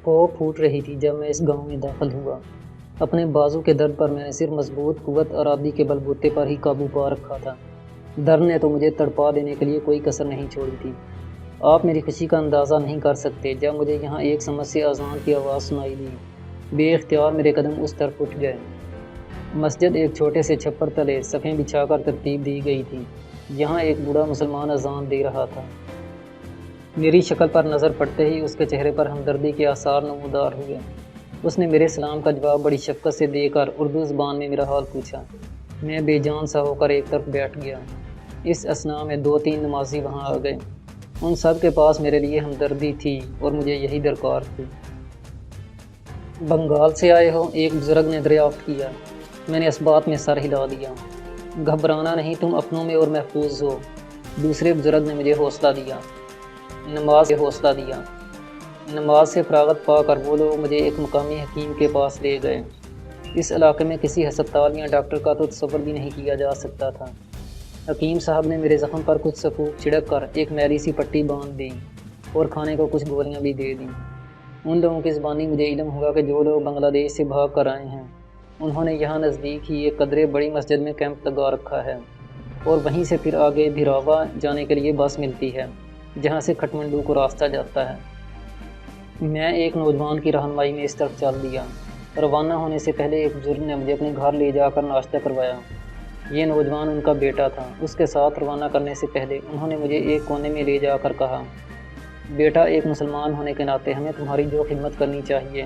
خوف پھوٹ رہی تھی جب میں اس گاؤں میں داخل ہوا۔ اپنے بازو کے درد پر میں نے صرف مضبوط قوت ارادی کے بل بوتے پر ہی قابو پا رکھا تھا۔ درد نے تو مجھے تڑپا دینے کے لیے کوئی کسر نہیں چھوڑی تھی۔ آپ میری خوشی کا اندازہ نہیں کر سکتے جب مجھے یہاں ایک سمجھ سے اذان کی آواز سنائی دی۔ بے اختیار میرے قدم اس طرف اٹھ گئے۔ مسجد ایک چھوٹے سے چھپر تلے صفیں بچھا کر ترتیب دی گئی تھی۔ یہاں ایک بوڑھا مسلمان اذان دے رہا تھا۔ میری شکل پر نظر پڑتے ہی اس کے چہرے پر ہمدردی کے آثار نمودار ہوئے۔ اس نے میرے سلام کا جواب بڑی شفقت سے دے کر اردو زبان میں میرا حال پوچھا۔ میں بے جان سا ہو کر ایک طرف بیٹھ گیا۔ اس اثناء میں 2-3 نمازی وہاں آ گئے۔ ان سب کے پاس میرے لیے ہمدردی تھی اور مجھے یہی درکار تھی۔ بنگال سے آئے ہو؟ ایک بزرگ نے دریافت کیا۔ میں نے اس بات میں سر ہلا دیا۔ گھبرانا نہیں، تم اپنوں میں اور محفوظ ہو۔ دوسرے بزرگ نے مجھے حوصلہ دیا۔ نماز سے فراغت پا کر وہ لوگ مجھے ایک مقامی حکیم کے پاس لے گئے۔ اس علاقے میں کسی ہسپتال یا ڈاکٹر کا تو تصور بھی نہیں کیا جا سکتا تھا۔ حکیم صاحب نے میرے زخم پر کچھ سفوف چھڑک کر ایک میلی سی پٹی باندھ دی اور کھانے کو کچھ گولیاں بھی دے دیں۔ ان لوگوں کی زبانی مجھے علم ہوا کہ جو لوگ بنگلہ دیش سے بھاگ کر آئے ہیں انہوں نے یہاں نزدیک ہی ایک قدرے بڑی مسجد میں کیمپ لگا رکھا ہے اور وہیں سے پھر آگے بھیراوا جانے کے لیے بس ملتی ہے جہاں سے کھٹمنڈو کو راستہ جاتا ہے۔ میں ایک نوجوان کی رہنمائی میں اس طرف چل دیا۔ روانہ ہونے سے پہلے ایک بزرگ نے مجھے اپنے گھر لے جا کر ناشتہ کروایا۔ یہ نوجوان ان کا بیٹا تھا۔ اس کے ساتھ روانہ کرنے سے پہلے انہوں نے مجھے ایک کونے میں لے جا کر کہا، بیٹا، ایک مسلمان ہونے کے ناطے ہمیں تمہاری جو خدمت کرنی چاہیے،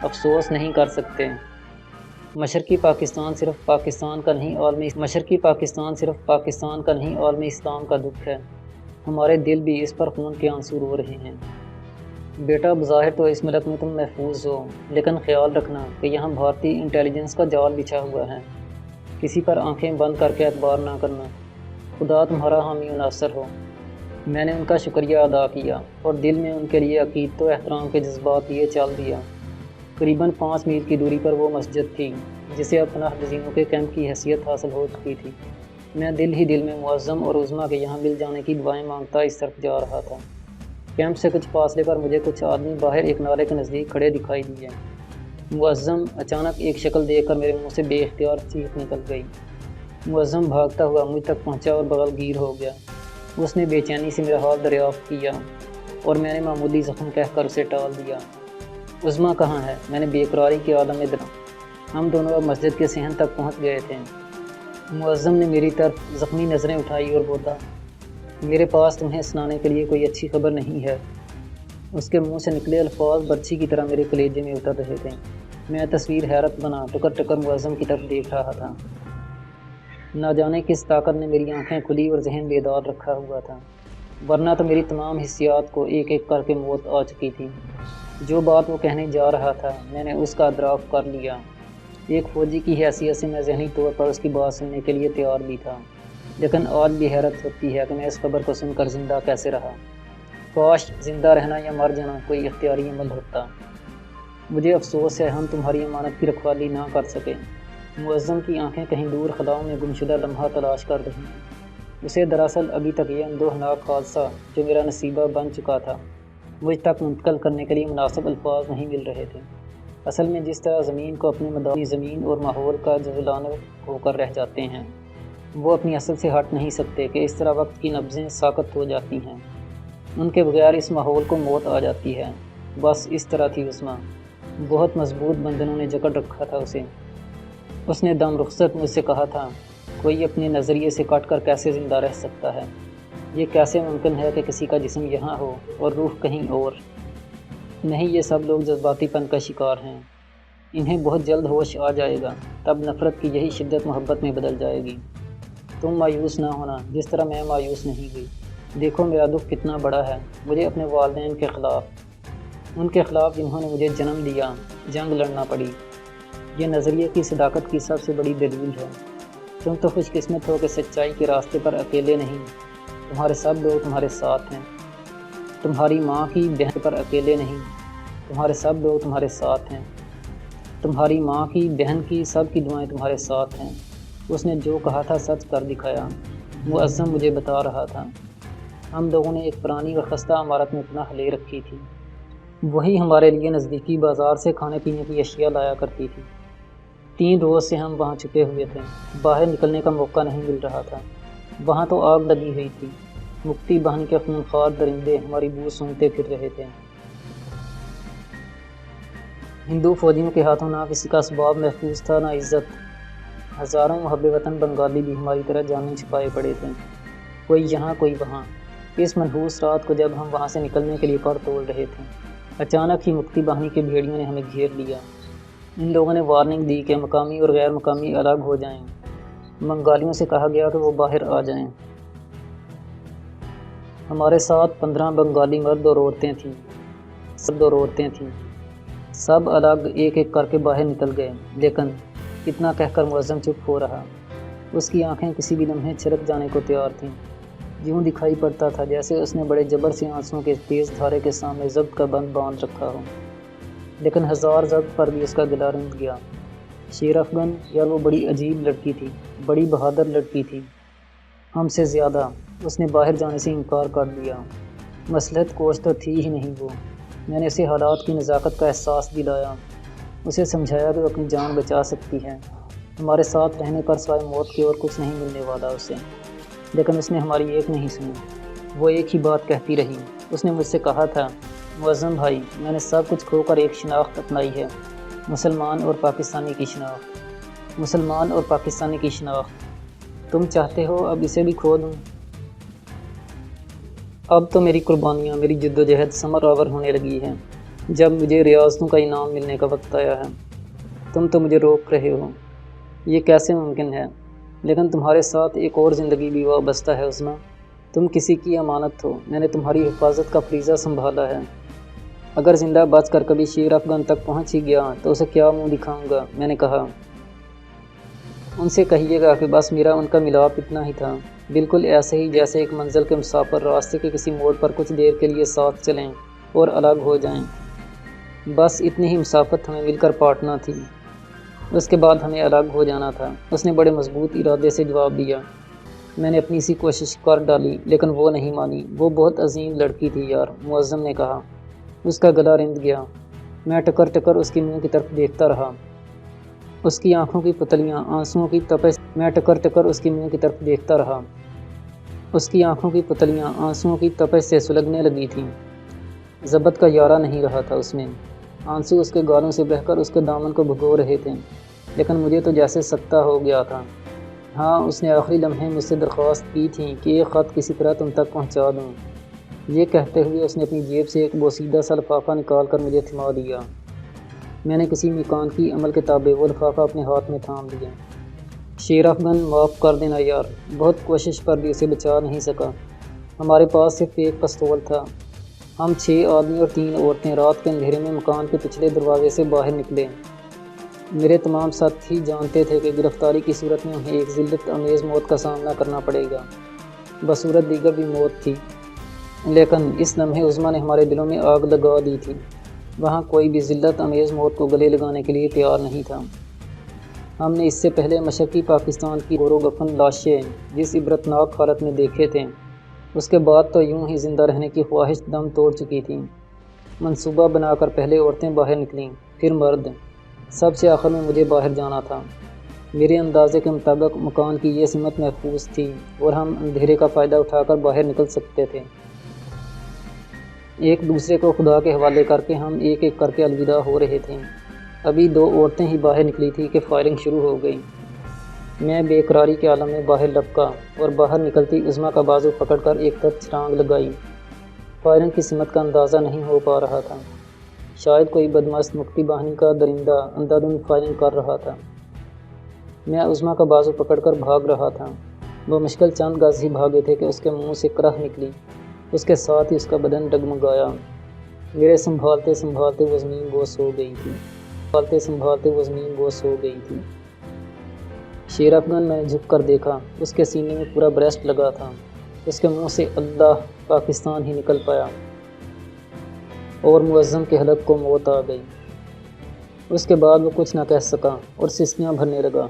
افسوس نہیں کر سکتے۔ مشرقی پاکستان صرف پاکستان کا نہیں عالمی اسلام کا دکھ ہے۔ ہمارے دل بھی اس پر خون کے آنسو رو رہے ہیں۔ بیٹا، بظاہر تو اس ملک میں تم محفوظ ہو، لیکن خیال رکھنا کہ یہاں بھارتی انٹیلیجنس کا جال بچھا ہوا ہے۔ کسی پر آنکھیں بند کر کے اعتبار نہ کرنا۔ خدا تمہارا حامی و ناصر ہو۔ میں نے ان کا شکریہ ادا کیا اور دل میں ان کے لیے عقیدت و احترام کے جذبات لیے چل دیا۔ قریباً 5 میل کی دوری پر وہ مسجد تھی جسے اب پناہ گزینوں کے کیمپ کی حیثیت حاصل ہو چکی تھی۔ میں دل ہی دل میں معظم اور عظمیٰ کے یہاں مل جانے کی دعائیں مانگتا اس طرف جا رہا تھا۔ کیمپ سے کچھ فاصلے پر مجھے کچھ آدمی باہر ایک نالے کے نزدیک کھڑے دکھائی دیے۔ معظم! اچانک ایک شکل دیکھ کر میرے منہ سے بے اختیار چیخ نکل گئی۔ معظم بھاگتا ہوا مجھ تک پہنچا اور بغل گیر ہو گیا۔ اس نے بے چینی سے میرا حال دریافت کیا اور میں نے معمولی زخم کہہ کر اسے ٹال دیا۔ عظمیٰ کہاں ہے؟ میں نے بے قراری کے عالم میں ہم دونوں اب مسجد کے صحن تک پہنچ گئے تھے۔ معظم نے میری طرف زخمی نظریں اٹھائی اور بولا، میرے پاس تمہیں سنانے کے لیے کوئی اچھی خبر نہیں ہے۔ اس کے منہ سے نکلے الفاظ برچھی کی طرح میرے کلیجے میں اتر رہے تھے۔ میں تصویر حیرت بنا ٹکر ٹکر معظم کی طرف دیکھ رہا تھا۔ نہ جانے کس طاقت نے میری آنکھیں کھلی اور ذہن بیدار رکھا ہوا تھا، ورنہ تو میری تمام حسیات کو ایک ایک کر کے موت آ چکی تھی۔ جو بات وہ کہنے جا رہا تھا میں نے اس کا ادراک کر لیا۔ ایک فوجی کی حیثیت سے میں ذہنی طور پر اس کی بات سننے کے لیے تیار بھی تھا، لیکن آج بھی حیرت ہوتی ہے کہ میں اس خبر کو سن کر زندہ کیسے رہا۔ کاش زندہ رہنا یا مر جانا کوئی اختیاری عمل ہوتا۔ مجھے افسوس ہے ہم تمہاری امانت کی رکھوالی نہ کر سکے۔ معظم کی آنکھیں کہیں دور خلاؤں میں گمشدہ لمحہ تلاش کر رہی ہیں۔ اسے دراصل ابھی تک یہ اندوہناک حادثہ جو میرا نصیبہ بن چکا تھا مجھ تک منتقل کرنے کے لیے مناسب الفاظ نہیں مل رہے تھے۔ اصل میں جس طرح زمین کو اپنے مدار زمین اور ماحول کا جزلانو ہو کر رہ جاتے ہیں، وہ اپنی اصل سے ہٹ نہیں سکتے کہ اس طرح وقت کی نبضیں ساکت ہو جاتی ہیں۔ ان کے بغیر اس ماحول کو موت آ جاتی ہے۔ بس اس طرح تھی عظمیٰ۔ بہت مضبوط بندھنوں نے جکڑ رکھا تھا اسے۔ اس نے دم رخصت مجھ سے کہا تھا، کوئی اپنے نظریے سے کٹ کر کیسے زندہ رہ سکتا ہے؟ یہ کیسے ممکن ہے کہ کسی کا جسم یہاں ہو اور روح کہیں اور؟ نہیں، یہ سب لوگ جذباتی پن کا شکار ہیں۔ انہیں بہت جلد ہوش آ جائے گا، تب نفرت کی یہی شدت محبت میں بدل جائے گی۔ تم مایوس نہ ہونا جس طرح میں مایوس نہیں ہوئی۔ دیکھو میرا دکھ کتنا بڑا ہے۔ مجھے اپنے والدین کے خلاف، ان کے خلاف جنہوں نے مجھے جنم دیا، جنگ لڑنا پڑی۔ یہ نظریے کی صداقت کی سب سے بڑی دلیل ہے۔ تم تو خوش قسمت ہو کہ سچائی کے راستے پر اکیلے نہیں، تمہارے سب لوگ تمہارے ساتھ ہیں۔ تمہاری ماں کی بہن پر اکیلے نہیں، تمہارے سب لوگ تمہارے ساتھ ہیں۔ تمہاری ماں کی بہن کی سب کی دعائیں تمہارے ساتھ ہیں۔ اس نے جو کہا تھا سچ کر دکھایا۔ معظم مجھے بتا رہا تھا، ہم لوگوں نے ایک پرانی و خستہ عمارت میں پناہ لے رکھی تھی۔ وہی ہمارے لیے نزدیکی بازار سے کھانے پینے کی اشیاء لایا کرتی تھی۔ 3 روز سے ہم وہاں چھپے ہوئے تھے، باہر نکلنے کا موقع نہیں مل رہا تھا۔ وہاں تو آگ لگی ہوئی تھی، مکتی باہنی کے خونخوار درندے ہماری بو سونگھتے پھر رہے تھے۔ ہندو فوجیوں کے ہاتھوں نہ کسی کا اسباب محفوظ تھا نہ عزت۔ ہزاروں محب وطن بنگالی بھی ہماری طرح جانیں چھپائے پڑے تھے، کوئی یہاں کوئی وہاں۔ اس منحوس رات کو جب ہم وہاں سے نکلنے کے لیے پر توڑ رہے تھے، اچانک ہی مکتی باہنی کے بھیڑیوں نے ہمیں گھیر لیا۔ ان لوگوں نے وارننگ دی کہ مقامی اور غیر مقامی الگ ہو جائیں۔ بنگالیوں سے کہا گیا کہ وہ باہر آ جائیں۔ ہمارے ساتھ 15 بنگالی مرد اور عورتیں تھیں۔ سب الگ ایک ایک کر کے باہر نکل گئے، لیکن اتنا کہہ کر معظم چپ ہو رہا۔ اس کی آنکھیں کسی بھی لمحے چھلک جانے کو تیار تھیں۔ یوں دکھائی پڑتا تھا جیسے اس نے بڑے جبر سے آنسوؤں کے تیز دھارے کے سامنے ضبط کا بند باندھ رکھا ہو، لیکن ہزار ضبط پر بھی اس کا گلا رند گیا۔ شیر افغن یار وہ بڑی عجیب لڑکی تھی، بڑی بہادر لڑکی تھی، ہم سے زیادہ۔ اس نے باہر جانے سے انکار کر دیا۔ مصلحت کوش تو تھی ہی نہیں وہ۔ میں نے اسے حالات کی نزاکت کا احساس دلایا، اسے سمجھایا کہ وہ اپنی جان بچا سکتی ہے، ہمارے ساتھ رہنے پر سوائے موت کے اور کچھ نہیں ملنے والا اسے۔ لیکن اس نے ہماری ایک نہیں سنی، وہ ایک ہی بات کہتی رہی۔ اس نے مجھ سے کہا تھا، معظم بھائی، میں نے سب کچھ کھو کر ایک شناخت اپنائی ہے، مسلمان اور پاکستانی کی شناخت۔ تم چاہتے ہو اب اسے بھی کھو دوں؟ اب تو میری قربانیاں، میری جدوجہد ثمر آور ہونے لگی ہے۔ جب مجھے ریاستوں کا انعام ملنے کا وقت آیا ہے، تم تو مجھے روک رہے ہو۔ یہ کیسے ممکن ہے؟ لیکن تمہارے ساتھ ایک اور زندگی بھی وابستہ ہے عظمیٰ، تم کسی کی امانت ہو، میں نے تمہاری حفاظت کا فریضہ سنبھالا ہے۔ اگر زندہ بچ کر کبھی شیر افغن تک پہنچ ہی گیا تو اسے کیا منہ دکھاؤں گا؟ میں نے کہا، ان سے کہیے گا کہ بس میرا ان کا ملاپ اتنا ہی تھا، بالکل ایسے ہی جیسے ایک منزل کے مسافر راستے کے کسی موڑ پر کچھ دیر کے لیے ساتھ چلیں اور الگ ہو جائیں۔ بس اتنی ہی مسافت ہمیں مل کر پاٹنا تھی، اس کے بعد ہمیں الگ ہو جانا تھا۔ اس نے بڑے مضبوط ارادے سے جواب دیا۔ میں نے اپنی سی کوشش کر ڈالی لیکن وہ نہیں مانی۔ وہ بہت عظیم لڑکی تھی یار، معظم نے کہا۔ اس کا گلا رند گیا۔ میں ٹکر ٹکر اس کے منہ کی طرف دیکھتا رہا۔ اس کی آنکھوں کی پتلیاں آنسوؤں کی تپش سے سلگنے لگی تھیں۔ ضبط کا یارہ نہیں رہا تھا اس میں۔ آنسو اس کے گالوں سے بہہ کر اس کے دامن کو بھگو رہے تھے، لیکن مجھے تو جیسے سکتہ ہو گیا تھا۔ ہاں، اس نے آخری لمحے مجھ سے درخواست کی تھی کہ یہ خط کسی طرح تم تک پہنچا دوں۔ یہ کہتے ہوئے اس نے اپنی جیب سے ایک بوسیدہ سا لفافہ نکال کر مجھے تھما دیا۔ میں نے کسی مکان کی عمل کے تابع وہ لفافہ اپنے ہاتھ میں تھام لیا۔ شیر افغن، معاف کر دینا یار، بہت کوشش پر بھی اسے بچا نہیں سکا۔ ہمارے پاس صرف ایک پستول تھا۔ ہم 6 آدمی اور 3 عورتیں رات کے اندھیرے میں مکان کے پچھلے دروازے سے باہر نکلے۔ میرے تمام ساتھی جانتے تھے کہ گرفتاری کی صورت میں انہیں ایک ذلت امیز موت کا سامنا کرنا پڑے گا، بصورت دیگر بھی موت تھی، لیکن اس لمحے عظمیٰ نے ہمارے دلوں میں آگ لگا دی تھی۔ وہاں کوئی بھی ذلت امیز موت کو گلے لگانے کے لیے تیار نہیں تھا۔ ہم نے اس سے پہلے مشرقی پاکستان کی غور و غفن لاشیں جس عبرتناک حالت میں دیکھے تھے، اس کے بعد تو یوں ہی زندہ رہنے کی خواہش دم توڑ چکی تھی۔ منصوبہ بنا کر پہلے عورتیں باہر نکلیں، پھر مرد، سب سے آخر میں مجھے باہر جانا تھا۔ میرے اندازے کے مطابق مکان کی یہ سمت محفوظ تھی اور ہم اندھیرے کا فائدہ اٹھا کر باہر نکل سکتے تھے۔ ایک دوسرے کو خدا کے حوالے کر کے ہم ایک ایک کر کے الوداع ہو رہے تھے۔ ابھی 2 عورتیں ہی باہر نکلی تھی کہ فائرنگ شروع ہو گئی۔ میں بے قراری کے عالم میں باہر لپکا اور باہر نکلتی عظمیٰ کا بازو پکڑ کر ایک طرف چھلانگ لگائی۔ فائرنگ کی سمت کا اندازہ نہیں ہو پا رہا تھا، شاید کوئی بدمست مکتی باہنی کا درندہ اندھادھند فائرنگ کر رہا تھا۔ میں عظمیٰ کا بازو پکڑ کر بھاگ رہا تھا۔ وہ مشکل چند گز ہی بھاگے تھے کہ اس کے منہ سے کرہ نکلی، اس کے ساتھ ہی اس کا بدن ڈگمگایا۔ میرے سنبھالتے سنبھالتے وہ زمین بوس ہو گئی تھی۔ شیر افغن، میں نے جھک کر دیکھا، اس کے سینے میں پورا بریسٹ لگا تھا، اس کے منہ سے اللہ پاکستان ہی نکل پایا، اور معظم کے حلق کو موت آ گئی۔ اس کے بعد وہ کچھ نہ کہہ سکا اور سسکیاں بھرنے لگا۔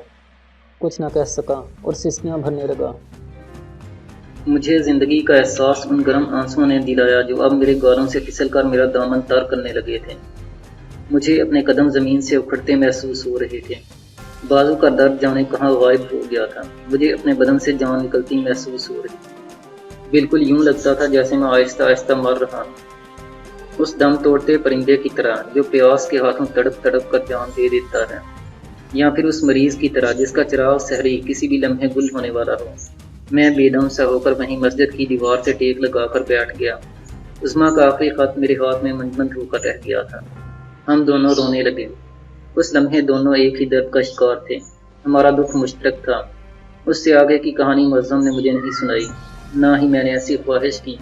مجھے زندگی کا احساس ان گرم آنسوؤں نے دلایا جو اب میرے گالوں سے پھسل کر میرا دامن تار کرنے لگے تھے۔ مجھے اپنے قدم زمین سے اکھڑتے محسوس ہو رہے تھے۔ بازو کا درد جانے کہاں غائب ہو گیا تھا۔ مجھے اپنے بدن سے جان نکلتی محسوس ہو رہی تھی۔ بالکل یوں لگتا تھا جیسے میں آہستہ آہستہ مر رہا ہوں، اس دم توڑتے پرندے کی طرح جو پیاس کے ہاتھوں تڑپ تڑپ کر جان دے دیتا ہے، یا پھر اس مریض کی طرح جس کا چراغ سحری کسی بھی لمحے گل ہونے والا ہو۔ میں بے دم سا ہو کر وہیں مسجد کی دیوار سے ٹیک لگا کر بیٹھ گیا۔ عظمیٰ کا آخری خط میرے ہاتھ میں منجمد ہو کر رہ گیا تھا۔ ہم دونوں رونے لگے۔ اس لمحے دونوں ایک ہی درد کا شکار تھے۔ ہمارا دکھ مشترک تھا۔ اس سے آگے کی کہانی معظم نے مجھے نہیں سنائی، نہ ہی میں نے ایسی خواہش کی۔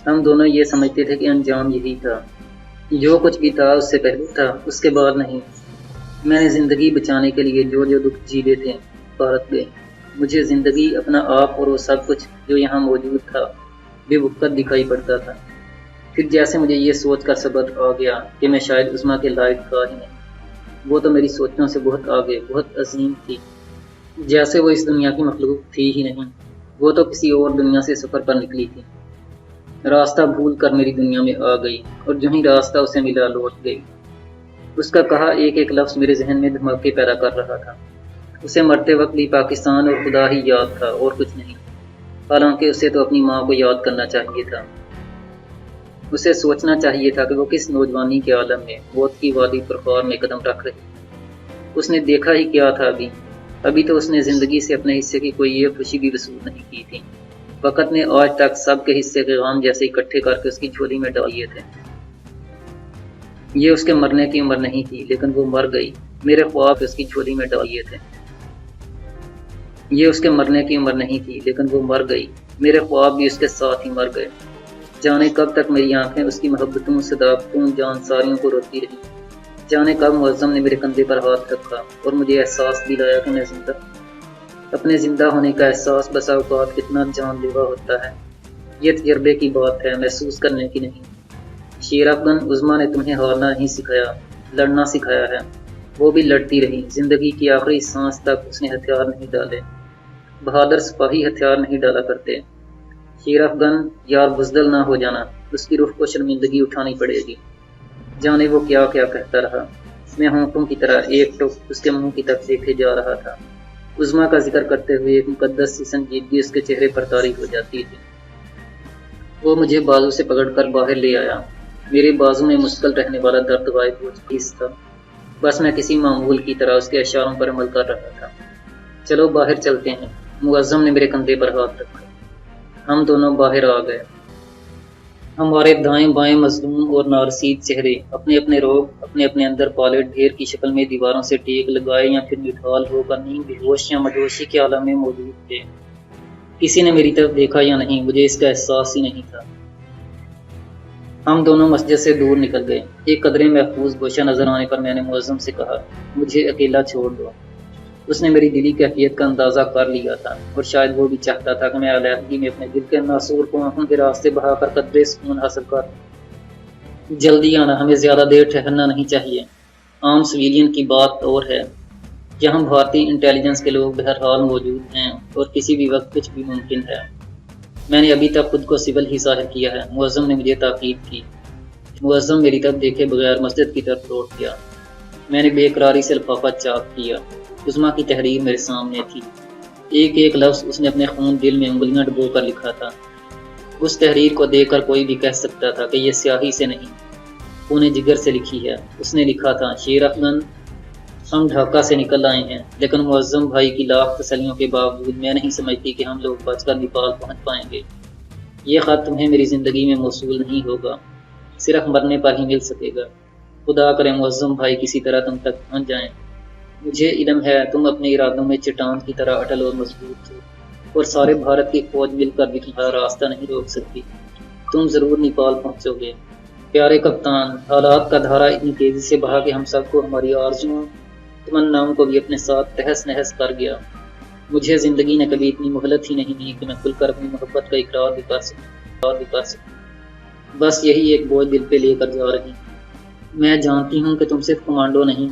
ہم دونوں یہ سمجھتے تھے کہ انجام یہی تھا۔ جو کچھ بھی تھا اس سے پہلے تھا، اس کے بعد نہیں۔ میں نے زندگی بچانے کے لیے جو جو دکھ جھیلے تھے، غارت گئے۔ مجھے زندگی، اپنا آپ اور وہ سب کچھ جو یہاں موجود تھا، بے وقت دکھائی پڑتا تھا۔ پھر جیسے مجھے یہ سوچ کر صبر آ گیا کہ میں شاید عظمیٰ کے لائق تھا ہی نہیں۔ وہ تو میری سوچوں سے بہت آگے، بہت عظیم تھی، جیسے وہ اس دنیا کی مخلوق تھی ہی نہیں۔ وہ تو کسی اور دنیا سے سفر پر نکلی تھی، راستہ بھول کر میری دنیا میں آ گئی، اور جو ہی راستہ اسے ملا لوٹ گئی۔ اس کا کہا ایک ایک لفظ میرے ذہن میں دھماکے پیدا کر رہا تھا۔ اسے مرتے وقت بھی پاکستان اور خدا ہی یاد تھا اور کچھ نہیں، حالانکہ اسے تو اپنی ماں کو یاد کرنا چاہیے تھا۔ اسے سوچنا چاہیے تھا کہ وہ کس نوجوانی کے عالم میں موت کی وادی پر خوار میں قدم رکھ رہی۔ اس نے دیکھا ہی کیا تھا ابھی تو اس نے زندگی سے اپنے حصے کی کوئی یہ خوشی بھی وصول نہیں کی تھی۔ وقت نے آج تک سب کے حصے کے غام جیسے اکٹھے کر کے اس کی جھولی میں ڈال دیے تھے۔ یہ اس کے مرنے کی عمر نہیں تھی، لیکن وہ مر گئی۔ میرے خواب اس کی جھولی میں ڈال دیے تھے۔ یہ اس کے مرنے کی عمر نہیں تھی، لیکن وہ مر گئی۔ میرے خواب بھی اس کے ساتھ ہی مر گئے۔ جانے کب تک میری آنکھیں اس کی محبتوں، صداقتوں، جان ساریوں کو روتی رہی۔ جانے کب معظم نے میرے کندھے پر ہاتھ رکھا اور مجھے احساس دلایا کہ میں زندہ، اپنے زندہ ہونے کا احساس بسا اوقات کتنا جان لیوا ہوتا ہے۔ یہ تجربے کی بات ہے، محسوس کرنے کی نہیں۔ شیر افغان، عظمیٰ نے تمہیں ہارنا نہیں سکھایا، لڑنا سکھایا ہے۔ وہ بھی لڑتی رہی۔ زندگی کی آخری سانس تک اس نے ہتھیار نہیں ڈالے۔ بہادر سپاہی ہتھیار نہیں ڈالا کرتے۔ شیر افغان، یار بزدل نہ ہو جانا، اس کی روح کو شرمندگی اٹھانی پڑے گی۔ جانے وہ کیا کیا کہتا رہا۔ میں ہونٹوں کی طرح ایک ٹک اس کے منہ کی طرف دیکھے جا رہا تھا۔ عظمیٰ کا ذکر کرتے ہوئے ایک مقدس سی سنجیدگی اس کے چہرے پر طاری ہو جاتی تھی۔ وہ مجھے بازو سے پکڑ کر باہر لے آیا۔ میرے بازو میں مشکل رہنے والا درد غائب ہو چکی تھا۔ بس میں کسی معمول کی طرح اس کے اشاروں پر عمل کر رہا تھا۔ چلو باہر چلتے ہیں۔ معظم نے میرے کندھے پر ہاتھ رکھا۔ ہم دونوں باہر آ گئے۔ ہمارے دائیں بائیں مظلوم اور نارسید چہرے اپنے اپنے روگ، اپنے اپنے اندر پالے ڈھیر کی شکل میں دیواروں سے ٹیک لگائے یا پھر نڈھال ہو کر نیم بے ہوش یا مدہوشی کے عالم میں موجود تھے۔ کسی نے میری طرف دیکھا یا نہیں، مجھے اس کا احساس ہی نہیں تھا۔ ہم دونوں مسجد سے دور نکل گئے۔ ایک قدرے محفوظ گوشہ نظر آنے پر میں نے معظم سے کہا، مجھے اکیلا چھوڑ دو۔ اس نے میری دلی کیفیت کا اندازہ کر لیا تھا، اور شاید وہ بھی چاہتا تھا کہ میں علیحدگی میں اپنے دل کے ناسور کو آنکھوں کے راستے بہا کر قدرے سکون حاصل کر۔ جلدی آنا، ہمیں زیادہ دیر ٹھہرنا نہیں چاہیے۔ عام سویلین کی بات اور ہے، یہاں بھارتی انٹیلیجنس کے لوگ بہرحال موجود ہیں اور کسی بھی وقت کچھ بھی ممکن ہے۔ میں نے ابھی تک خود کو سول ہی ظاہر کیا ہے، معظم نے مجھے تاکید کی۔ معظم میری طرف دیکھے بغیر مسجد کی طرف لوٹ گیا۔ میں نے بے قراری سے لفافہ چاک کیا۔ عظمیٰ کی تحریر میرے سامنے تھی۔ ایک ایک لفظ اس نے اپنے خون دل میں انگلیاں ڈبو کر لکھا تھا۔ اس تحریر کو دیکھ کر کوئی بھی کہہ سکتا تھا کہ یہ سیاہی سے نہیں، خون جگر سے لکھی ہے۔ اس نے لکھا تھا، شیر افغان، ہم ڈھاکہ سے نکل آئے ہیں، لیکن معظم بھائی کی لاکھ تسلیوں کے باوجود میں نہیں سمجھتی کہ ہم لوگ بچ کر نیپال پہنچ پائیں گے۔ یہ خط تمہیں میری زندگی میں موصول نہیں ہوگا، صرف مرنے پر ہی مل سکے گا۔ خدا کرے معظم بھائی کسی طرح تم تک پہنچ جائیں۔ مجھے علم ہے تم اپنے ارادوں میں چٹان کی طرح اٹل اور مضبوط ہو، اور سارے بھارت کی فوج مل کر بھی تمہارا راستہ نہیں روک سکتی۔ تم ضرور نیپال پہنچو گے۔ پیارے کپتان، حالات کا دھارا اتنی تیزی سے بہا کہ ہم سب کو، ہماری آرزوؤں، تمناؤں کو بھی اپنے ساتھ تہس نہس کر گیا۔ مجھے زندگی نے کبھی اتنی مہلت ہی نہیں دی کہ میں کھل کر اپنی محبت کا اقرار بھی کر سکوں۔ بس یہی ایک بوجھ دل پہ لے کر جا رہی۔ میں جانتی ہوں کہ تم صرف کمانڈو نہیں،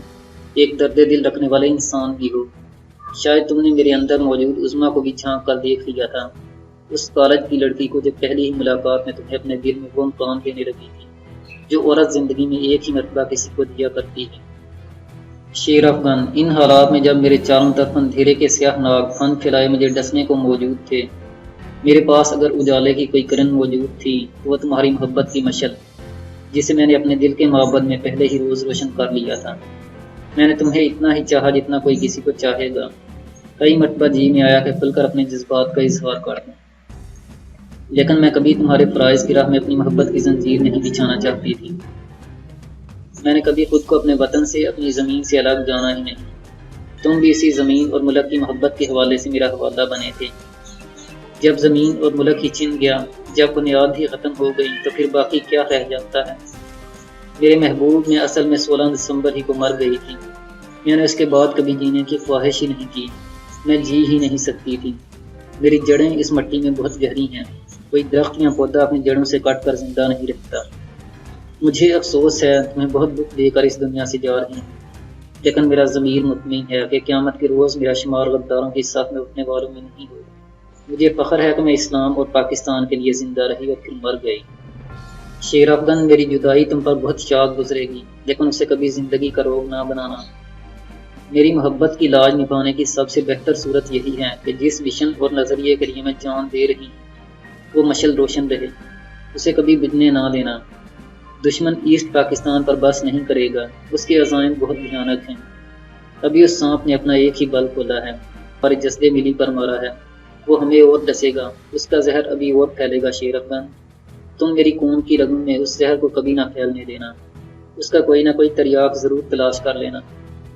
ایک درد دل رکھنے والے انسان بھی ہو۔ شاید تم نے میرے اندر موجود عظمیٰ کو بھی جھانک کر دیکھ لیا تھا، اس کالج کی لڑکی کو جو پہلی ہی ملاقات میں تمہیں اپنے دل میں وہ مقام دینے لگی تھی جو عورت زندگی میں ایک ہی مرتبہ کسی کو دیا کرتی ہے۔ شیر افغان، ان حالات میں جب میرے چاروں طرف اندھیرے کے سیاہ ناگ پھن پھیلائے مجھے ڈسنے کو موجود تھے، میرے پاس اگر اجالے کی کوئی کرن موجود تھی تو وہ تمہاری محبت کی مشعل، جسے میں نے اپنے دل کے معبد میں پہلے ہی روز روشن کر لیا تھا۔ میں نے تمہیں اتنا ہی چاہا جتنا کوئی کسی کو چاہے گا۔ کئی مرتبہ جی میں آیا کہ کھل کر اپنے جذبات کا اظہار کر دوں، لیکن میں کبھی تمہارے فرائض کی راہ میں اپنی محبت کی زنجیر نہیں بچھانا چاہتی تھی۔ میں نے کبھی خود کو اپنے وطن سے، اپنی زمین سے الگ جانا ہی نہیں۔ تم بھی اسی زمین اور ملک کی محبت کے حوالے سے میرا حوالہ بنے تھے۔ جب زمین اور ملک ہی چھن گیا، جب بنیاد ہی ختم ہو گئی، تو پھر باقی کیا رہ جاتا ہے؟ میرے محبوب میں اصل میں 16 دسمبر ہی کو مر گئی تھی۔ میں نے اس کے بعد کبھی جینے کی خواہش ہی نہیں کی، میں جی ہی نہیں سکتی تھی۔ میری جڑیں اس مٹی میں بہت گہری ہیں، کوئی درخت یا پودا اپنی جڑوں سے کٹ کر زندہ نہیں رہتا۔ مجھے افسوس ہے تمہیں بہت دکھ دے کر اس دنیا سے جا رہی ہوں، لیکن میرا ضمیر مطمئن ہے کہ قیامت کے روز میرا شمار غداروں کے ساتھ میں اٹھنے والوں میں نہیں ہوگا۔ مجھے فخر ہے کہ میں اسلام اور پاکستان کے لیے زندہ رہی اور پھر مر گئی۔ شیر افغان، میری جدائی تم پر بہت شاد گزرے گی، لیکن اسے کبھی زندگی کا روگ نہ بنانا۔ میری محبت کی لاج نبھانے کی سب سے بہتر صورت یہی ہے کہ جس ویژن اور نظریے کے لیے میں جان دے رہی ہوں وہ مشعل روشن رہے، اسے کبھی بجھنے نہ دینا۔ دشمن ایسٹ پاکستان پر بس نہیں کرے گا، اس کے عزائم بہت بھیانک ہیں۔ ابھی اس سانپ نے اپنا ایک ہی بل کھولا ہے اور جسدے ملی پر مارا ہے، وہ ہمیں اور ڈسے گا، اس کا زہر ابھی اور پھیلے گا۔ شیر افغان، تم میری قوم کی رگوں میں اس زہر کو کبھی نہ پھیلنے دینا، اس کا کوئی نہ کوئی تریاق ضرور تلاش کر لینا۔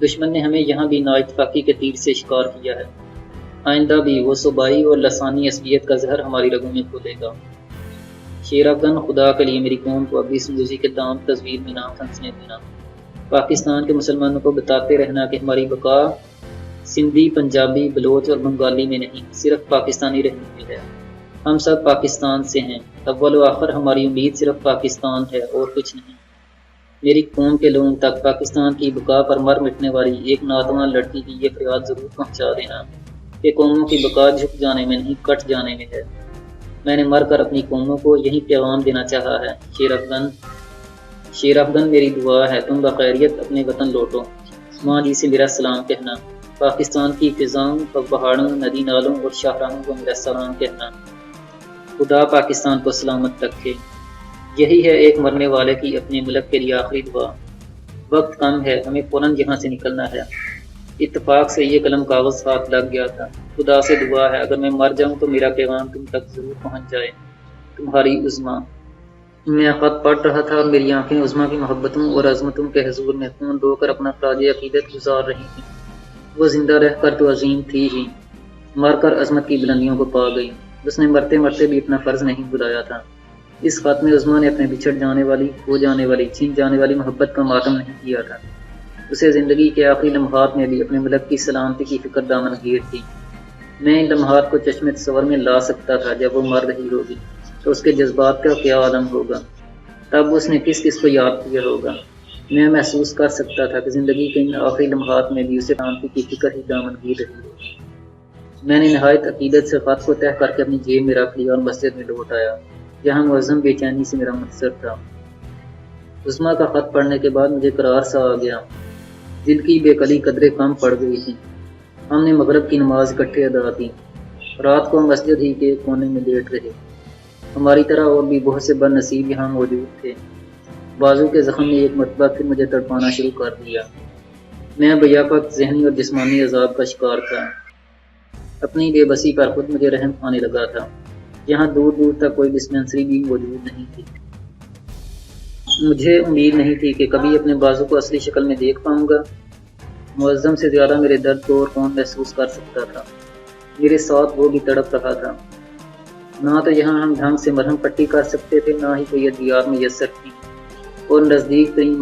دشمن نے ہمیں یہاں بھی نااتفاقی کے تیر سے شکار کیا ہے، آئندہ بھی وہ صوبائی اور لسانی عصبیت کا زہر ہماری رگوں میں کھولے گا۔ شیر افغان، خدا کے لیے میری قوم کو ابھی اس موضوع کے دام تصویر میں نہ پھنسنے دینا۔ پاکستان کے مسلمانوں کو بتاتے رہنا کہ ہماری بقا سندھی، پنجابی، بلوچ اور بنگالی میں نہیں، صرف پاکستانی رہنے میں ہے۔ ہم سب پاکستان سے ہیں، اول و آخر ہماری امید صرف پاکستان ہے اور کچھ نہیں۔ میری قوم کے لوگوں تک پاکستان کی بقا پر مر مٹنے والی ایک ناتوان لڑکی کی یہ فریاد ضرور پہنچا دینا کہ قوموں کی بقا جھک جانے میں نہیں، کٹ جانے میں ہے۔ میں نے مر کر اپنی قوموں کو یہی پیغام دینا چاہا ہے۔ شیر افغان، میری دعا ہے تم بخیریت اپنے وطن لوٹو۔ ماں جی سے میرا سلام کہنا، پاکستان کی فضاؤں، پہاڑوں، ندی نالوں اور شاہراہوں کو میرا سلام کہنا۔ خدا پاکستان کو سلامت رکھے۔ یہی ہے ایک مرنے والے کی اپنے ملک کے لیے آخری دعا۔ وقت کم ہے، ہمیں فوراً یہاں سے نکلنا ہے۔ اتفاق سے یہ قلم کاغذ ہاتھ لگ گیا تھا۔ خدا سے دعا ہے اگر میں مر جاؤں تو میرا پیغام تم تک ضرور پہنچ جائے۔ تمہاری عظما۔ میں خط پڑھ رہا تھا اور میری آنکھیں عظما کی محبتوں اور عظمتوں کے حضور میں خون دھو کر اپنا خراج عقیدت گزار رہی تھیں۔ وہ زندہ رہ کر تو عظیم تھی ہی، مر کر عظمت کی بلندیوں کو پا گئی۔ اس نے مرتے مرتے بھی اپنا فرض نہیں بھلایا تھا۔ اس خط میں عظما نے اپنے بچھڑ جانے والی، کھو جانے والی، چھن جانے والی محبت کا ماتم نہیں کیا تھا۔ اسے زندگی کے آخری لمحات میں بھی اپنے ملک کی سلامتی کی فکر دامن گیر تھی۔ میں ان لمحات کو چشم تصور میں لا سکتا تھا۔ جب وہ مر رہی ہوگی تو اس کے جذبات کا کیا عالم ہوگا، تب اس نے کس کس کو یاد کیا ہوگا۔ میں محسوس کر سکتا تھا کہ زندگی کے ان آخری لمحات میں بھی اسے سلامتی کی فکر ہی دامن گیر رہی ہوگی۔ میں نے نہایت عقیدت سے خط کو تہہ کر کے اپنی جیب میں رکھ لیا اور مسجد میں لوٹ آیا، جہاں معظم بے چینی سے میرا منتظر تھا۔ عظما کا خط پڑھنے کے بعد مجھے قرار سا آ گیا، دل کی بے کلی قدرے کم پڑ گئی تھی۔ ہم نے مغرب کی نماز اکٹھے ادا کی، رات کو مسجد ہی کے کونے میں لیٹ رہے۔ ہماری طرح اور بھی بہت سے بد نصیب یہاں موجود تھے۔ بازو کے زخم نے ایک مرتبہ پھر مجھے تڑپانا شروع کر دیا۔ میں بیاپت ذہنی اور جسمانی عذاب کا شکار تھا۔ اپنی بے بسی پر خود مجھے رحم آنے لگا تھا۔ یہاں دور دور تک کوئی ڈسپینسری بھی موجود نہیں تھی۔ مجھے امید نہیں تھی کہ کبھی اپنے بازو کو اصلی شکل میں دیکھ پاؤں گا۔ معظم سے زیادہ میرے درد کو اور کون محسوس کر سکتا تھا۔ میرے ساتھ وہ بھی تڑپ رہا تھا۔ نہ تو یہاں ہم ڈھنگ سے مرہم پٹی کر سکتے تھے، نہ ہی کوئی ادویات میسر تھی، اور نزدیک ترین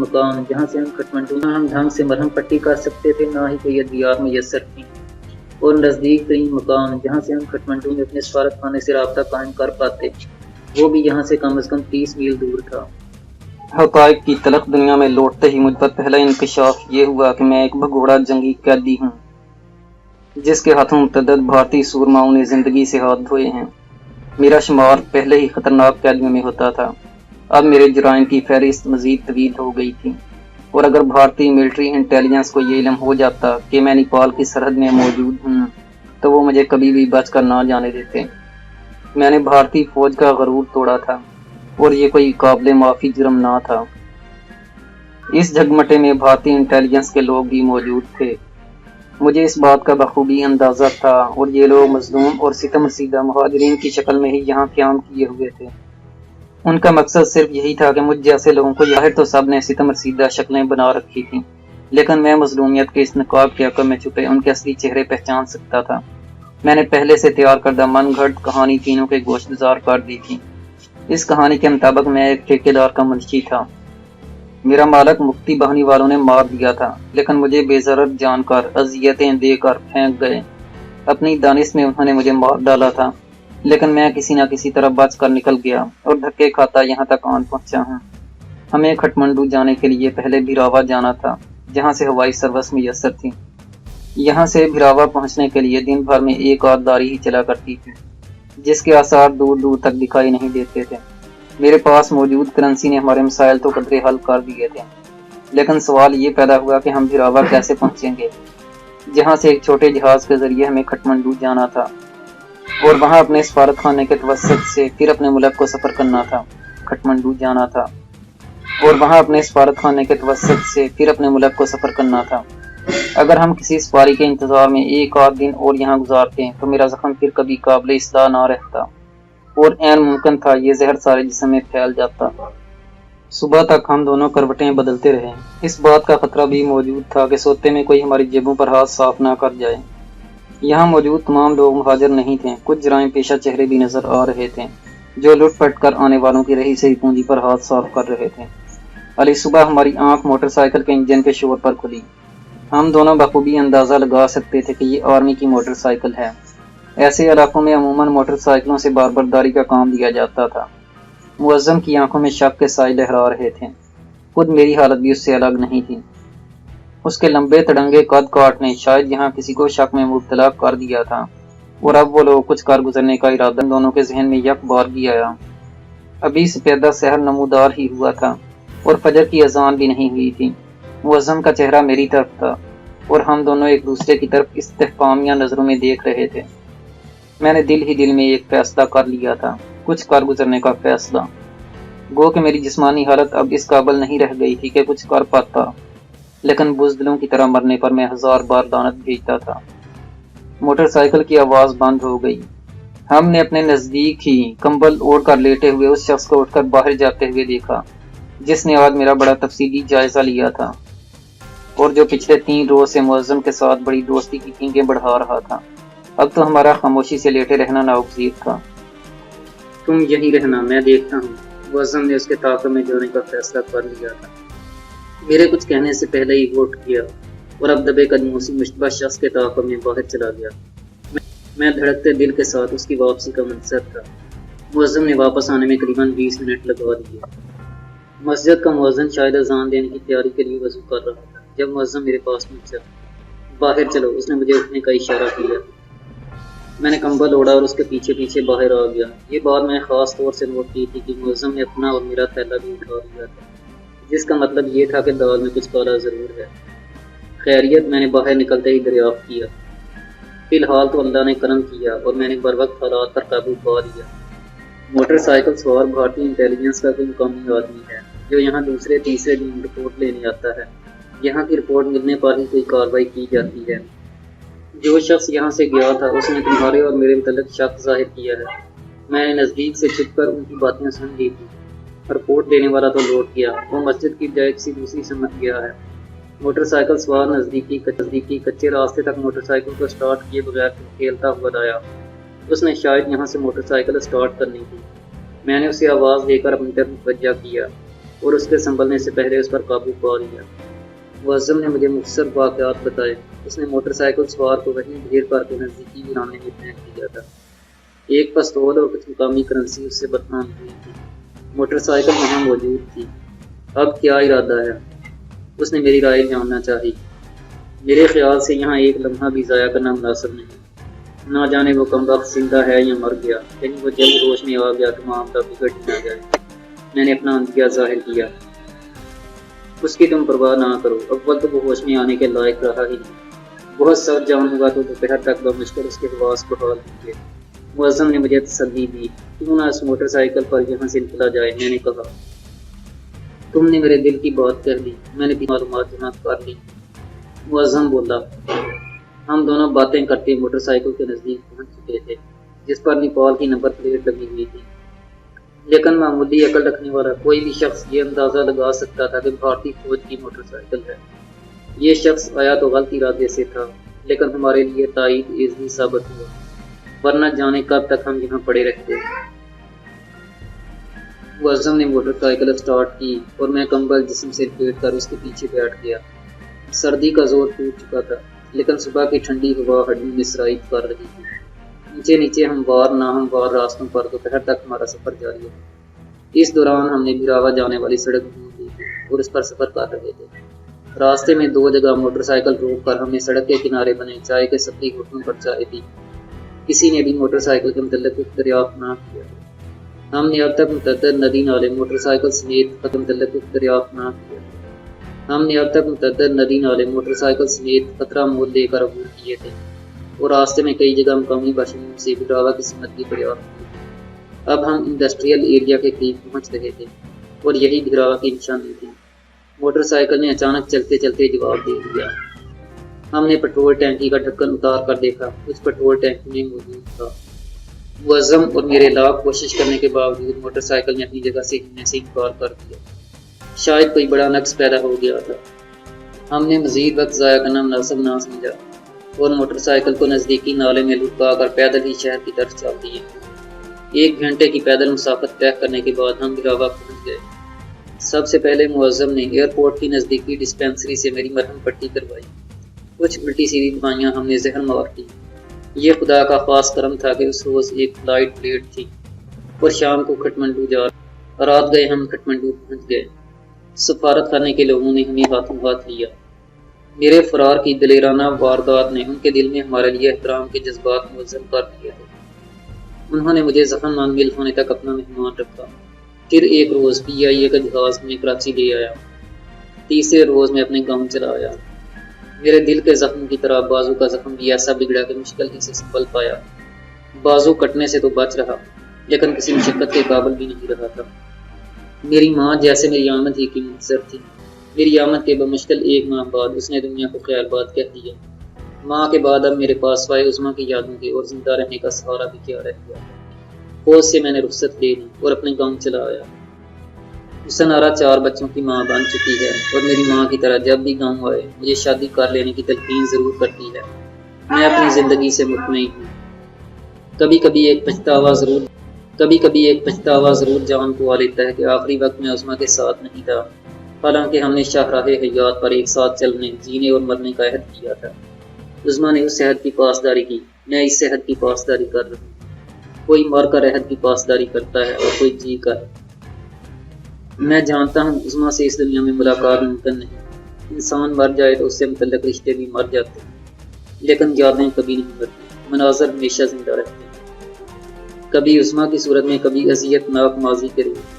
مکان جہاں سے ہم کھٹمنڈو میں اپنے سفارت خانے سے رابطہ قائم کر پاتے، وہ بھی یہاں سے کم از کم 30 میل دور تھا۔ حقائق کی تلخ دنیا میں لوٹتے ہی مجھ پر پہلا انکشاف یہ ہوا کہ میں ایک بھگوڑا جنگی قیدی ہوں، جس کے ہاتھوں متعدد بھارتی سورماؤں نے زندگی سے ہاتھ دھوئے ہیں۔ میرا شمار پہلے ہی خطرناک قیدیوں میں ہوتا تھا، اب میرے جرائم کی فہرست مزید طویل ہو گئی تھی، اور اگر بھارتی ملٹری انٹیلیجنس کو یہ علم ہو جاتا کہ میں نیپال کی سرحد میں موجود ہوں تو وہ مجھے کبھی بھی بچ کر نہ جانے دیتے۔ میں نے بھارتی فوج کا غرور توڑا تھا، اور یہ کوئی قابل معافی جرم نہ تھا۔ اس جھگمٹے میں بھارتی انٹیلیجنس کے لوگ بھی موجود تھے، مجھے اس بات کا بخوبی اندازہ تھا، اور یہ لوگ مظلوم اور ستم رسیدہ مہاجرین کی شکل میں ہی یہاں قیام کیے ہوئے تھے۔ ان کا مقصد صرف یہی تھا کہ مجھ جیسے لوگوں کو، ظاہر تو سب نے ستم رسیدہ شکلیں بنا رکھی تھیں، لیکن میں مظلومیت کے اس نقاب کے عقب میں چھپے ان کے اصلی چہرے پہچان سکتا تھا۔ میں نے پہلے سے تیار کردہ من گھڑت کہانی تینوں کے گوشت گزار کر دی تھی۔ اس کہانی کے مطابق میں ایک ٹھیکیدار کا منشی تھا، میرا مالک مکتی بہانی والوں نے مار دیا تھا، لیکن مجھے بے ضرر جان کر اذیتیں دے کر پھینک گئے۔ اپنی دانش میں انہوں نے مجھے مار ڈالا تھا، لیکن میں کسی نہ کسی طرح بچ کر نکل گیا اور دھکے کھاتا یہاں تک آن پہنچا ہوں۔ ہمیں کھٹمنڈو جانے کے لیے پہلے بھیراوا جانا تھا، جہاں سے ہوائی سروس میسر تھی۔ یہاں سے بھیراوا پہنچنے کے لیے دن بھر میں ایک آدھ گاڑی ہی چلا کرتی تھی، جس کے آثار دور دور تک دکھائی نہیں دیتے تھے۔ میرے پاس موجود کرنسی نے ہمارے مسائل تو قدرے حل کر دیے تھے، لیکن سوال یہ پیدا ہوا کہ ہم بھیراوا کیسے پہنچیں گے، جہاں سے ایک چھوٹے جہاز کے ذریعے ہمیں کھٹمنڈو جانا تھا، اور وہاں اپنے سفارت خانے کے توسط سے پھر اپنے ملک کو سفر کرنا تھا۔ کھٹمنڈو جانا تھا اور وہاں اپنے سفارت خانے کے توسط سے پھر اپنے ملک کو سفر کرنا تھا۔ اگر ہم کسی سفاری کے انتظار میں ایک آدھ دن اور یہاں گزارتے تو میرا زخم پھر کبھی قابل اصلاح نہ رہتا، اور عین ممکن تھا یہ زہر سارے جسم میں پھیل جاتا۔ صبح تک ہم دونوں کروٹیں بدلتے رہے۔ اس بات کا خطرہ بھی موجود تھا کہ سوتے میں کوئی ہماری جیبوں پر ہاتھ صاف نہ کر جائے۔ یہاں موجود تمام لوگ مہاجر نہیں تھے، کچھ جرائم پیشہ چہرے بھی نظر آ رہے تھے جو لٹ پٹ کر آنے والوں کی رہی سہی پونجی پر ہاتھ صاف کر رہے تھے۔ علی صبح ہماری آنکھ موٹر سائیکل کے انجن کے شور پر کھلی۔ ہم دونوں بخوبی اندازہ لگا سکتے تھے کہ یہ آرمی کی موٹر سائیکل ہے۔ ایسے علاقوں میں عموماً موٹر سائیکلوں سے بار برداری کا کام دیا جاتا تھا۔ معظم کی آنکھوں میں شک کے سائے لہرا رہے تھے، خود میری حالت بھی اس سے الگ نہیں تھی۔ اس کے لمبے تڑنگے قد کاٹ نے شاید یہاں کسی کو شک میں مبتلا کر دیا تھا، اور اب وہ لوگ کچھ کر گزرنے کا ارادہ دونوں کے ذہن میں یک بارگی آیا۔ ابھی سپیدہ سحر نمودار ہی ہوا تھا اور فجر کی اذان بھی نہیں ہوئی تھی۔ معظم کا چہرہ میری طرف تھا اور ہم دونوں ایک دوسرے کی طرف استفہامیہ نظروں میں دیکھ رہے تھے۔ میں نے دل ہی دل میں ایک فیصلہ کر لیا تھا، کچھ کر گزرنے کا فیصلہ۔ گو کہ میری جسمانی حالت اب اس قابل نہیں رہ گئی تھی کہ کچھ کر پاتا، لیکن بزدلوں کی طرح مرنے پر میں ہزار بار لعنت بھیجتا تھا۔ موٹر سائیکل کی آواز بند ہو گئی۔ ہم نے اپنے نزدیک ہی کمبل اوڑھ کر لیٹے ہوئے اس شخص کو اٹھ کر باہر جاتے ہوئے دیکھا جس نے آج میرا بڑا تفصیلی جائزہ لیا تھا، اور جو پچھلے 3 روز سے معظم کے ساتھ بڑی دوستی کی پینگیں بڑھا رہا تھا۔ اب تو ہمارا خاموشی سے لیٹے رہنا ناگزیر تھا۔ تم یہیں رہنا، میں دیکھتا ہوں۔ معظم نے اس کے تعاقب میں جانے کا فیصلہ کر لیا تھا۔ میرے کچھ کہنے سے پہلے ہی وہ اٹھ گیا اور اب دبے قدموں سے مشتبہ شخص کے تعاقب میں باہر چلا گیا۔ میں دھڑکتے دل کے ساتھ اس کی واپسی کا منتظر تھا۔ معظم نے واپس آنے میں قریباً 20 منٹ لگا دیے۔ مسجد کا مؤذن شاید اذان دینے کی تیاری کے لیے وضو کر رہا تھا جب معظم میرے پاس پہنچا۔ باہر چلو، اس نے مجھے اٹھنے کا اشارہ کیا۔ میں نے کمبل اوڑھا اور اس کے پیچھے پیچھے باہر آ گیا۔ یہ بات میں نے خاص طور سے نوٹ کی تھی کہ معظم نے اپنا اور میرا تھیلا بھی اٹھا لیا تھا، جس کا مطلب یہ تھا کہ دال میں کچھ کالا ضرور ہے۔ خیریت، میں نے باہر نکلتے ہی دریافت کیا۔ فی الحال تو اللہ نے کرم کیا اور میں نے بروقت حالات پر قابو پا لیا۔ موٹر سائیکل سوار بھارتی انٹیلیجنس کا کوئی مقامی آدمی ہے جو یہاں دوسرے تیسرے دن رپورٹ لینے آتا ہے۔ یہاں کی رپورٹ ملنے پر ہی کوئی کارروائی کی جاتی ہے۔ جو شخص یہاں سے گیا تھا اس نے تمہارے اور میرے متعلق شک ظاہر کیا ہے۔ میں نے نزدیک سے چھپ کر ان کی باتیں سن لی تھی۔ رپورٹ دینے والا تو لوٹ گیا، وہ مسجد کی بجائے کسی دوسری سمت گیا ہے۔ موٹر سائیکل سوار نزدیکی کچے راستے تک موٹر سائیکل کو سٹارٹ کیے بغیر کھیلتا ہوا لایا۔ اس نے شاید یہاں سے موٹر سائیکل سٹارٹ کرنی تھی۔ میں نے اسے آواز دے کر اپنی طرف متوجہ کیا اور اس کے سنبھلنے سے پہلے اس پر قابو پا لیا۔ معظم نے مجھے مختصر واقعات بتائے۔ اس نے موٹر سائیکل سوار کو وہیں ڈھیر کر کے نزدیکی ویرانے میں پھینک دیا تھا۔ ایک پستول اور کچھ مقامی کرنسی اس سے برہم ہوئی تھی۔ موٹر سائیکل وہاں موجود تھی۔ اب کیا ارادہ ہے؟ اس نے میری رائے جاننا چاہی۔ میرے خیال سے یہاں ایک لمحہ بھی ضائع کرنا مناسب نہیں۔ نہ جانے وہ کم وقت زندہ ہے یا مر گیا، کہیں وہ جلد ہوش میں آ گیا تو معاملہ بگڑ نہ جائے۔ میں نے اپنا اندیہ ظاہر کیا، اس کی تم پرواہ نہ کرو، اول تو وہ ہوش میں آنے کے لائق رہا ہی نہیں۔ بہت سخت جان ہوگا تو دوپہر تک بمشکل اس کے حواس بحال ہوں گے۔ معظم نے مجھے تسلی دی، کیوں نہ اس موٹر سائیکل پر یہاں سے نکلا جائے۔ میں نے کہا، تم نے میرے دل کی بات کہہ دی، میں نے بھی معلومات جمع کر لی۔ معظم بولا، ہم دونوں باتیں کرتے موٹر سائیکل کے نزدیک پہنچ چکے تھے جس پر نیپال کی نمبر پلیٹ لگی ہوئی تھی، لیکن معمولی عقل رکھنے والا کوئی بھی شخص یہ اندازہ لگا سکتا تھا کہ بھارتی فوج کی موٹر سائیکل ہے۔ یہ شخص آیا تو غلط ارادے سے تھا، لیکن ہمارے لیے تائید عزیز ثابت ہوا، ورنہ جانے کب تک ہم یہاں پڑے رہتے۔ معظم نے موٹر سائیکل اسٹارٹ کی اور میں کمبل جسم سے لپیٹ کر اس کے پیچھے بیٹھ گیا۔ سردی کا زور ٹوٹ چکا تھا، لیکن صبح کی ٹھنڈی ہوا ہڈیوں میں سرایت کر رہی تھی۔ نیچے نیچے ہموار ناہموار راستوں پر دوپہر تک ہمارا سفر جاری رہا۔ اس دوران ہم نے بھراوا جانے والی سڑک ڈھونڈ لی تھی اور اس پر سفر کر رہے تھے۔ راستے میں 2 جگہ موٹر سائیکل روک کر ہم نے سڑک کے کنارے بنے چائے کے سپری ہوٹلوں پر چائے پی۔ کسی نے بھی موٹر سائیکل کے متعلق کچھ دریافت نہ کیا۔ ہم نے اب تک متعدد ندی نالے موٹر سائیکل سمیت خطرہ مول لے کر عبور کیے تھے اور راستے میں کئی جگہ مقامی باشندوں سے بھراوا کی سمت کی دریافت کی۔ اب ہم انڈسٹریل ایریا کے قریب پہنچ رہے تھے اور یہی بھراوا کی نشانی تھی۔ موٹر سائیکل نے اچانک چلتے چلتے جواب دے دیا۔ ہم نے پٹرول ٹینکی کا ڈھکن اتار کر دیکھا، کچھ پٹرول ٹینکی میں موجود تھا۔ معظم اور میرے لاکھ کوشش کرنے کے باوجود موٹر سائیکل نے اپنی جگہ سے ہلنے سے انکار کر دیا۔ شاید کوئی بڑا نقص پیدا ہو گیا تھا۔ ہم نے مزید وقت ضائع کرنا مناسب نہ سمجھا اور موٹر سائیکل کو نزدیکی نالے میں لٹکا کر پیدل ہی شہر کی طرف چل دیے۔ 1 گھنٹے کی پیدل مسافت طے کرنے کے بعد ہم بھراوا پہنچ گئے۔ سب سے پہلے معظم نے ایئرپورٹ کی نزدیکی ڈسپینسری سے میری مرہم پٹی کروائی۔ کچھ الٹی سیدھی دوائیاں ہم نے زہر مار کی۔ یہ خدا کا خاص کرم تھا کہ اس روز ایک فلائٹ لیٹ تھی اور شام کو کھٹمنڈو رات گئے ہم کھٹمنڈو پہنچ گئے۔ سفارت خانے کے لوگوں نے ہمیں ہاتھوں ہاتھ لیا۔ میرے فرار کی دلیرانہ واردات نے ان کے دل میں ہمارے لیے احترام کے جذبات منظم کر دیے تھے۔ انہوں نے مجھے زخم منگل ہونے تک اپنا مہمان رکھا۔ پھر ایک روز PIA کا جہاز ہمیں کراچی لے آیا۔ تیسرے روز میں اپنے گاؤں چلا آیا۔ میرے دل کے زخم کی طرح بازو کا زخم بھی ایسا بگڑا کہ مشکل ہی سے سنبھل پایا۔ بازو کٹنے سے تو بچ رہا، لیکن کسی مشقت کے قابل بھی نہیں رہا تھا۔ میری ماں جیسے میری آمد ہی کی منتظر تھی۔ میری آمد کے بمشکل 1 ماہ بعد اس نے دنیا کو خیر بات کہہ دیا۔ ماں کے بعد اب میرے پاس سوائے عظمیٰ کی یادوں کے اور زندہ رہنے کا سہارا بھی کیا رہ گیا۔ فوج سے میں نے رخصت لے لی اور اپنے گاؤں چلا آیا۔ حسن آرا 4 بچوں کی ماں بن چکی ہے اور میری ماں کی طرح جب بھی گاؤں آئے مجھے شادی کر لینے کی تلقین ضرور کرتی ہے۔ میں اپنی زندگی سے مطمئن ہوں۔ کبھی کبھی ایک پچھتاوا ضرور جان کو آ لیتا ہے کہ آخری وقت میں عظمیٰ کے ساتھ نہیں تھا، حالانکہ ہم نے شاہراہ حیات پر ایک ساتھ چلنے، جینے اور مرنے کا عہد کیا تھا۔ عظمیٰ نے اس عہد کی پاسداری کی، میں اس عہد کی پاسداری کر رہا ہوں۔ کوئی مر کر عہد کی پاسداری کرتا ہے اور کوئی جی کر۔ میں جانتا ہوں عظمیٰ سے اس دنیا میں ملاقات ممکن نہیں۔ انسان مر جائے تو اس سے متعلق رشتے بھی مر جاتے ہیں، لیکن یادیں کبھی نہیں مرتی، مناظر ہمیشہ زندہ رہتے ہیں، کبھی عظمیٰ کی صورت میں، کبھی اذیت ناک ماضی کے روپ۔